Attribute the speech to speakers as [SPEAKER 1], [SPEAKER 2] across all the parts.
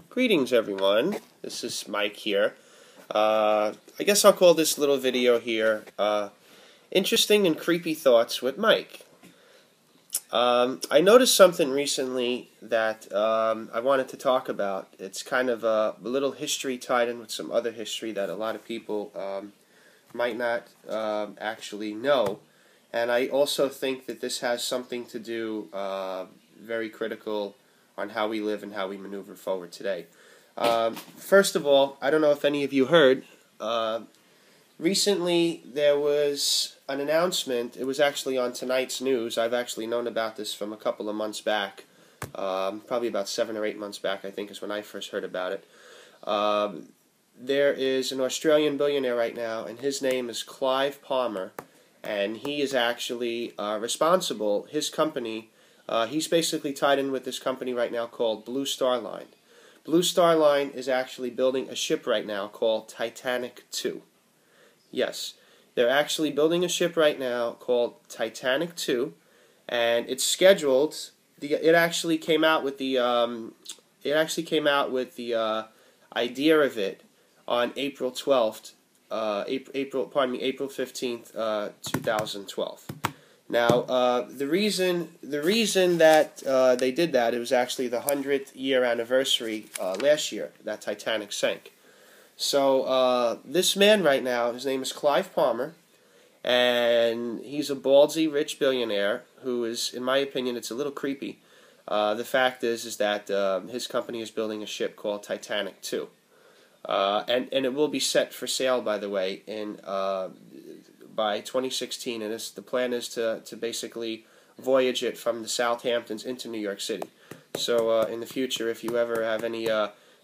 [SPEAKER 1] Greetings, everyone. This is Mike here. I guess I'll call this little video here Interesting and Creepy Thoughts with Mike. I noticed something recently that I wanted to talk about. It's kind of a little history tied in with some other history that a lot of people might not actually know. And I also think that this has something to do very critical on how we live and how we maneuver forward today. First of all, I don't know if any of you heard, recently there was an announcement. It was actually on tonight's news. I've actually known about this from a couple of months back, probably about 7 or 8 months back, I think is when I first heard about it. There is an Australian billionaire right now, and his name is Clive Palmer, and he is actually responsible, his company, he's basically tied in with this company right now called Blue Star Line. Blue Star Line is actually building a ship right now called Titanic 2. Yes, they're actually building a ship right now called Titanic 2, and it's scheduled. It actually came out with the idea of it on April 12th, April 15th, 2012. Now, the reason that they did that, it was actually the 100th year anniversary last year that Titanic sank. So this man right now, his name is Clive Palmer, and he's a ballsy rich billionaire who is, in my opinion, it's a little creepy. The fact is that his company is building a ship called Titanic 2, and it will be set for sale, by the way, in by 2016, and the plan is to basically voyage it from the Southamptons into New York City. So in the future, if you ever have any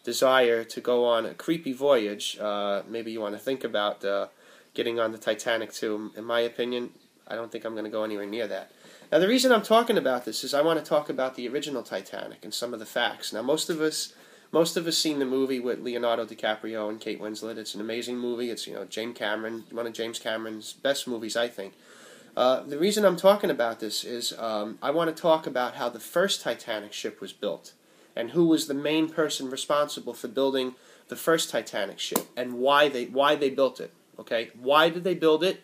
[SPEAKER 1] desire to go on a creepy voyage, maybe you want to think about getting on the Titanic too. In my opinion, I don't think I'm going to go anywhere near that. Now, the reason I'm talking about this is I want to talk about the original Titanic and some of the facts. Now, most of us seen the movie with Leonardo DiCaprio and Kate Winslet. It's an amazing movie. It's, James Cameron, one of James Cameron's best movies, I think. The reason I'm talking about this is I want to talk about how the first Titanic ship was built and who was the main person responsible for building the first Titanic ship and why they built it. Okay, why did they build it?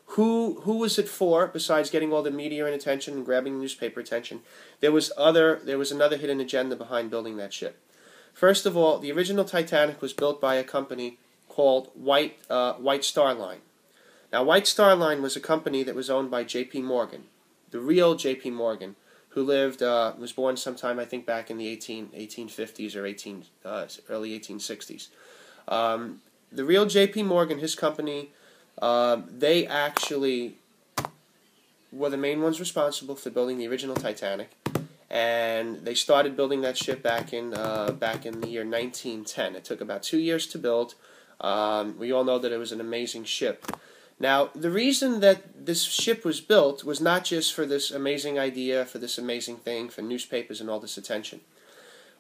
[SPEAKER 1] Who was it for? Besides getting all the media and attention and grabbing newspaper attention, there was another hidden agenda behind building that ship. First of all, the original Titanic was built by a company called White Star Line. Now, White Star Line was a company that was owned by J.P. Morgan, the real J.P. Morgan, who was born sometime, I think, back in the 1850s or early 1860s. The real J.P. Morgan, his company, they actually were the main ones responsible for building the original Titanic. And they started building that ship back in the year 1910. It took about 2 years to build. We all know that it was an amazing ship. Now, the reason that this ship was built was not just for this amazing idea, for this amazing thing, for newspapers and all this attention.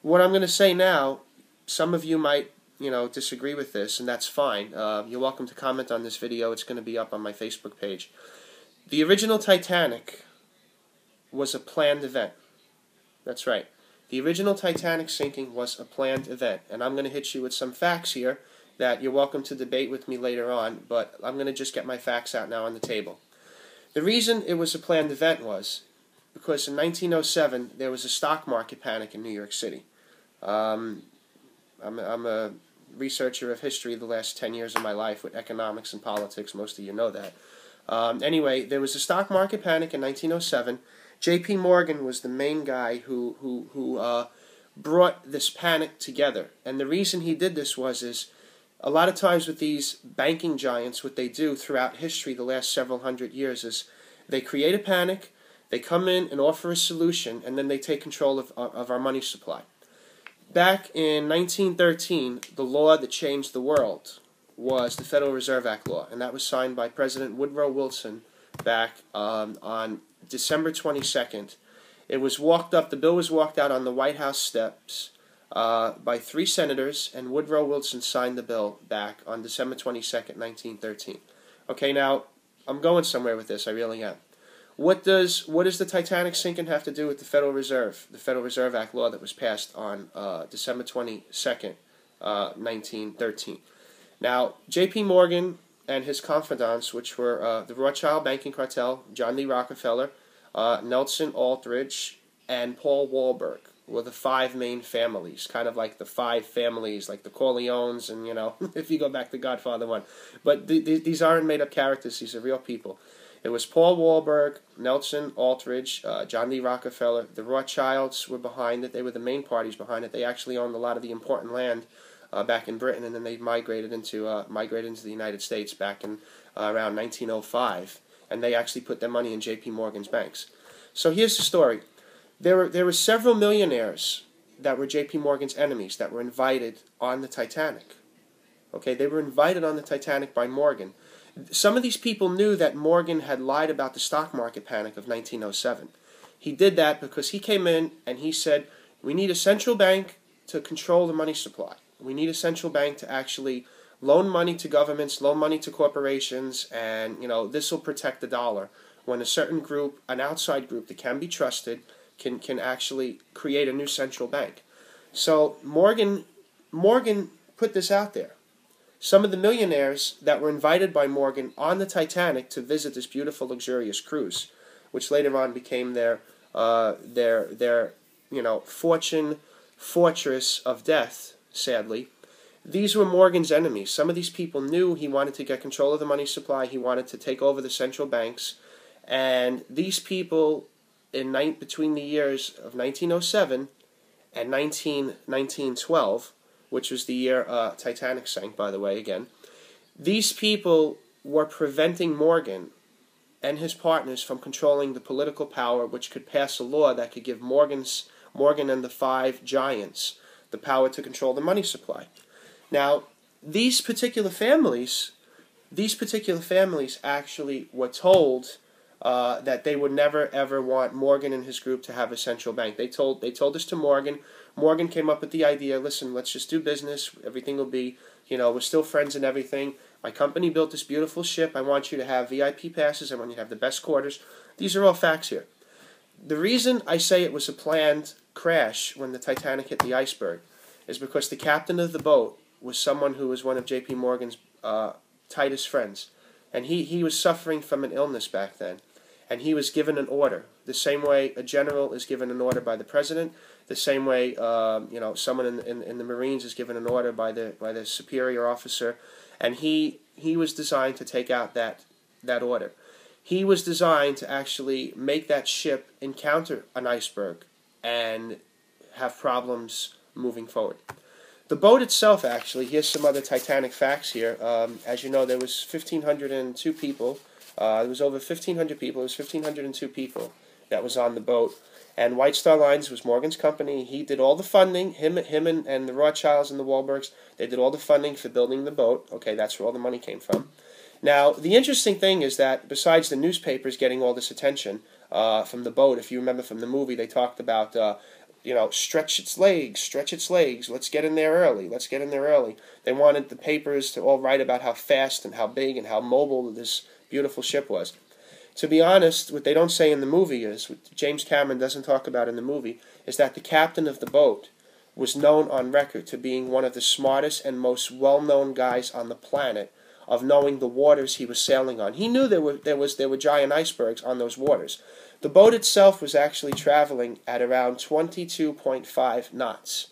[SPEAKER 1] What I'm going to say now, some of you might, disagree with this, and that's fine. You're welcome to comment on this video. It's going to be up on my Facebook page. The original Titanic was a planned event. That's right. The original Titanic sinking was a planned event, and I'm going to hit you with some facts here that you're welcome to debate with me later on, but I'm going to just get my facts out now on the table. The reason it was a planned event was because in 1907 there was a stock market panic in New York City. I'm a researcher of history the last 10 years of my life with economics and politics. Most of you know that. Anyway, there was a stock market panic in 1907. J.P. Morgan was the main guy who brought this panic together. And the reason he did this is a lot of times with these banking giants, what they do throughout history the last several hundred years is they create a panic, they come in and offer a solution, and then they take control of our money supply. Back in 1913, the law that changed the world was the Federal Reserve Act law, and that was signed by President Woodrow Wilson back on December 22nd. The bill was walked out on the White House steps by 3 senators, and Woodrow Wilson signed the bill back on December 22nd, 1913. Okay, now, I'm going somewhere with this, I really am. what does the Titanic sinking have to do with the Federal Reserve Act law that was passed on December 22nd, 1913? Now, J.P. Morgan and his confidants, which were the Rothschild banking cartel, John D. Rockefeller, Nelson Aldrich, and Paul Wahlberg, were the five main families, kind of like the five families, like the Corleones, and, you know, if you go back to Godfather 1. But these aren't made-up characters, these are real people. It was Paul Wahlberg, Nelson Aldrich, John D. Rockefeller. The Rothschilds were behind it. They were the main parties behind it. They actually owned a lot of the important land back in Britain, and then they migrated into the United States back in around 1905, and they actually put their money in J.P. Morgan's banks. So here's the story. There were several millionaires that were J.P. Morgan's enemies that were invited on the Titanic. Okay, they were invited on the Titanic by Morgan. Some of these people knew that Morgan had lied about the stock market panic of 1907. He did that because he came in and he said, we need a central bank to control the money supply. We need a central bank to actually loan money to governments, loan money to corporations, and, you know, this will protect the dollar. When a certain group, an outside group that can be trusted, can actually create a new central bank. So Morgan put this out there. Some of the millionaires that were invited by Morgan on the Titanic to visit this beautiful, luxurious cruise, which later on became their fortune fortress of death, sadly. These were Morgan's enemies. Some of these people knew he wanted to get control of the money supply. He wanted to take over the central banks. And these people, between the years of 1907 and 1912, which was the year Titanic sank, by the way, again, these people were preventing Morgan and his partners from controlling the political power, which could pass a law that could give Morgan and the five giants the power to control the money supply. Now, these particular families actually were told that they would never ever want Morgan and his group to have a central bank. They told this to Morgan. Morgan came up with the idea, listen, let's just do business. Everything will be, you know, we're still friends and everything. My company built this beautiful ship. I want you to have VIP passes. I want you to have the best quarters. These are all facts here. The reason I say it was a planned crash when the Titanic hit the iceberg is because the captain of the boat was someone who was one of J.P. Morgan's tightest friends. And he was suffering from an illness back then. And he was given an order. The same way a general is given an order by the president, the same way someone in the Marines is given an order by the superior officer, and he was designed to take out that order. He was designed to actually make that ship encounter an iceberg and have problems moving forward. The boat itself, actually, here's some other Titanic facts here. As you know, there was 1,502 people. There was over 1,500 people. It was 1,502 people that was on the boat. And White Star Lines was Morgan's company. He did all the funding. Him and the Rothschilds and the Wahlbergs, they did all the funding for building the boat. Okay, that's where all the money came from. Now, the interesting thing is that besides the newspapers getting all this attention from the boat, if you remember from the movie, they talked about, stretch its legs, let's get in there early, They wanted the papers to all write about how fast and how big and how mobile this beautiful ship was. To be honest, what they don't say in the movie is, what James Cameron doesn't talk about in the movie, is that the captain of the boat was known on record to being one of the smartest and most well-known guys on the planet, of knowing the waters he was sailing on. He knew there were giant icebergs on those waters. The boat itself was actually traveling at around 22.5 knots.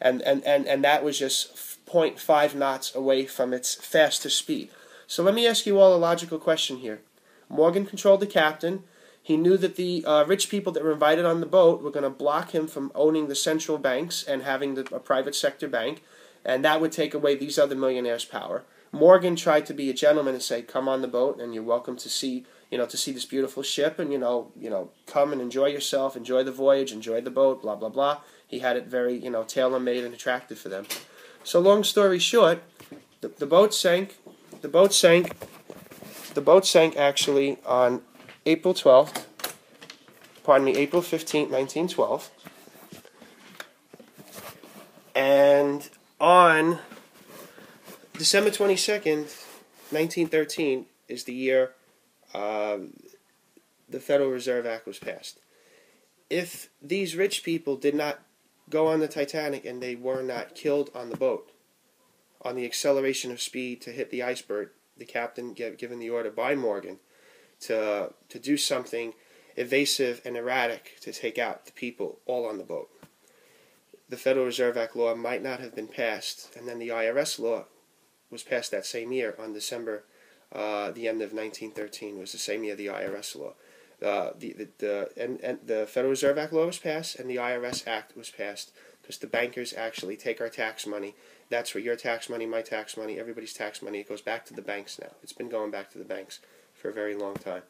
[SPEAKER 1] And that was just 0.5 knots away from its fastest speed. So let me ask you all a logical question here. Morgan controlled the captain. He knew that the rich people that were invited on the boat were going to block him from owning the central banks and having a private sector bank, and that would take away these other millionaires' power. Morgan tried to be a gentleman and say, "Come on the boat, and you're welcome to see this beautiful ship, and come and enjoy yourself, enjoy the voyage, enjoy the boat, blah blah blah." He had it very tailor-made and attractive for them. So long story short, the boat sank. The boat sank actually on April 15th, 1912. And on December 22nd, 1913 is the year the Federal Reserve Act was passed. If these rich people did not go on the Titanic and they were not killed on the boat, on the acceleration of speed to hit the iceberg, the captain given the order by Morgan to do something evasive and erratic to take out the people all on the boat, the Federal Reserve Act law might not have been passed, and then the IRS law was passed that same year on December, the end of 1913 was the same year the IRS law. The Federal Reserve Act law was passed, and the IRS Act was passed because the bankers actually take our tax money. That's where your tax money, my tax money, everybody's tax money, it goes back to the banks now. It's been going back to the banks for a very long time.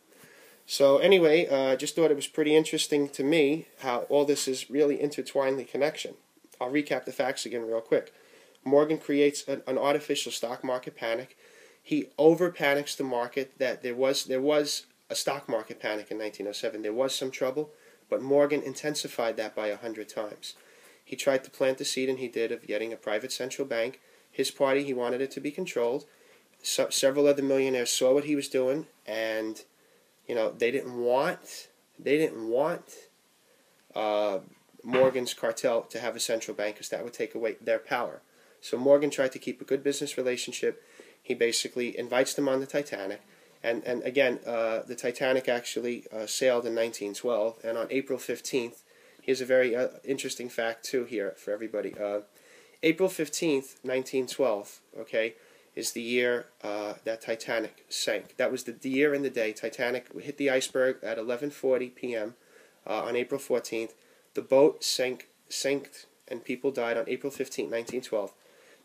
[SPEAKER 1] So anyway, just thought it was pretty interesting to me how all this is really intertwined in connection. I'll recap the facts again real quick. Morgan creates an artificial stock market panic. He over-panics the market that there was a stock market panic in 1907. There was some trouble, but Morgan intensified that by 100 times. He tried to plant the seed, and he did, of getting a private central bank. His party, he wanted it to be controlled. Several other millionaires saw what he was doing, and they didn't want Morgan's cartel to have a central bank because that would take away their power. So Morgan tried to keep a good business relationship. He basically invites them on the Titanic. And again, the Titanic actually sailed in 1912, and on April 15th, here's a very interesting fact too here for everybody. April 15th, 1912, okay, is the year that Titanic sank. That was the year and the day. Titanic hit the iceberg at 11:40 p.m. On April 14th. The boat sank, and people died on April 15th, 1912.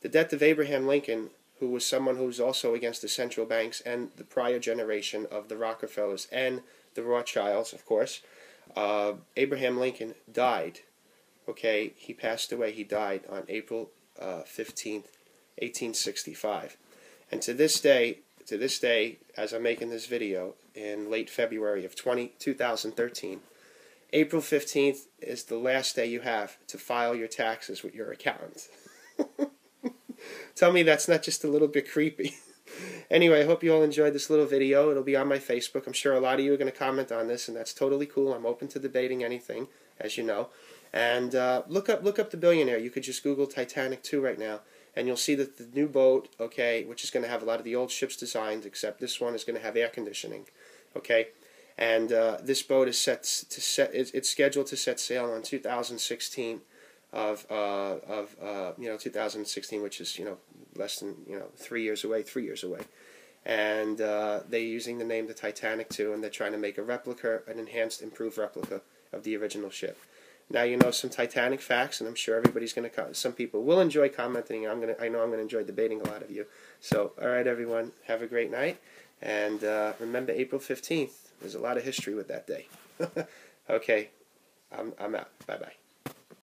[SPEAKER 1] The death of Abraham Lincoln, who was someone who was also against the central banks and the prior generation of the Rockefellers and the Rothschilds, of course. Abraham Lincoln died. Okay, he passed away. He died on April 15th, 1865. And to this day, as I'm making this video in late February of 2013, April 15th is the last day you have to file your taxes with your accountant. Tell me that's not just a little bit creepy. Anyway, I hope you all enjoyed this little video. It'll be on my Facebook. I'm sure a lot of you are going to comment on this, and that's totally cool. I'm open to debating anything, as you know. And look up the Billionaire. You could just Google Titanic 2 right now, and you'll see that the new boat, okay, which is going to have a lot of the old ships' designs, except this one is going to have air conditioning, okay. And this boat is it's scheduled to set sail on 2016 of 2016, which is less than 3 years away. And they're using the name the Titanic too, and they're trying to make a replica, an enhanced, improved replica of the original ship. Now you know some Titanic facts, and I'm sure everybody's going to. Some people will enjoy commenting. I know I'm going to enjoy debating a lot of you. So, all right, everyone, have a great night, and remember April 15th. There's a lot of history with that day. Okay, I'm out. Bye bye.